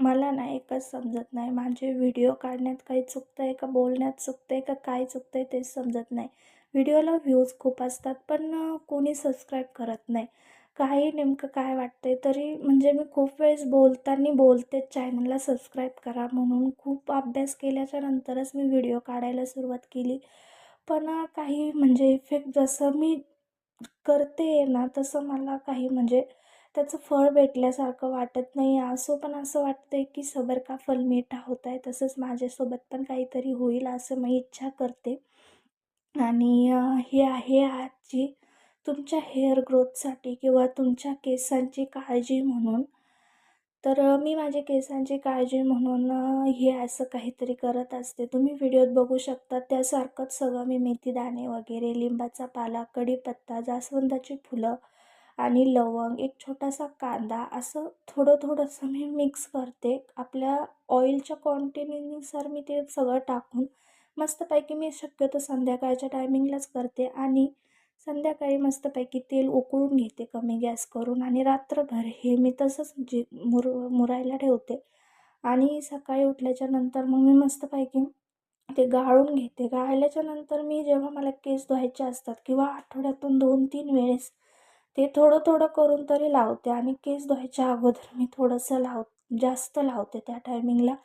मला ना एकच समजत नाही, माझे व्हिडिओ काढण्यात काही चुकतं आहे का, बोलण्यात चुकतं आहे का, काय चुकतं आहे तेच समजत नाही. व्हिडिओला व्ह्यूज खूप असतात, पण कोणी सबस्क्राईब करत नाही. काही नेमकं काय वाटतं आहे, तरी म्हणजे मी खूप वेळेस बोलताना बोलतेच चॅनलला सबस्क्राईब करा म्हणून. खूप अभ्यास केल्याच्या नंतरच मी व्हिडिओ काढायला सुरुवात केली. पण काही म्हणजे इफेक्ट जसं मी करते ना, तसं मला काही म्हणजे त्याचं फळ भेटल्यासारखं वाटत नाही आहे. असं पण असं वाटतं आहे, की सबर का फल मीठा होता है. तसंच माझ्यासोबत पण काहीतरी होईल असं मी इच्छा करते. आणि हे आहे आजची तुमच्या हेअर ग्रोथसाठी किंवा तुमच्या केसांची काळजी म्हणून. तर मी माझ्या केसांची काळजी म्हणून हे असं काहीतरी करत असते. तुम्ही व्हिडिओत बघू शकता त्यासारखंच सगळं मी मेथीदाणे वगैरे, लिंबाचा पाला, कढीपत्ता, जास्वंदाची फुलं आणि लवंग, एक छोटासा कांदा असं थोडं-थोडंसं मी मिक्स करते. आपल्या ऑइलच्या क्वांटिटीनुसार मी ते सगळं टाकून मस्तपैकी मी शक्यतो संध्याकाळच्या टायमिंगलाच करते आणि संध्याकाळी मस्तपैकी तेल उकळून घेते कमी गॅस करून आणि रात्रभर हे मी तसंच मुरायला ठेवते आणि सकाळी उठल्याच्या नंतर मग मी मस्तपैकी ते गाळून घेते. गाळल्याच्या नंतर मी जेव्हा मला केस धुवायचे असतात किंवा आठवड्यातून 2-3 वेळेस ते थोडं-थोडं करून तरी लावते आणि केस धुवायच्या अगोदर मी थोडंसं जास्त लावते त्या टायमिंगला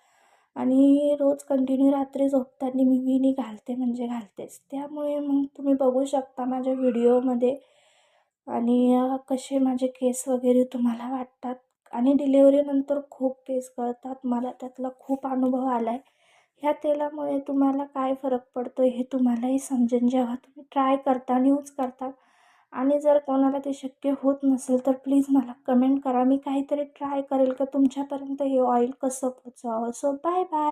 आणि रोज कंटिन्यू रात्री झोपताना मी वेणी घालते म्हणजे घालतेच. त्यामुळे मग तुम्ही बघू शकता माझ्या व्हिडिओमध्ये आणि कसे माझे केस वगैरे तुम्हाला वाटतात आणि डिलिव्हरीनंतर खूप केस गळतात. मला त्यातला खूप अनुभव आला आहे. ह्या तेलामुळे तुम्हाला काय फरक पडतो हे तुम्हालाही समजेल जेव्हा तुम्ही ट्राय करता आणि यूज करता. आणि जर कोणाला ते शक्य होत नसेल तर प्लीज मला कमेंट करा. मी काहीतरी ट्राय करेल का तुमच्यापर्यंत हे ऑइल कसं पोहोचवावं. So bye bye.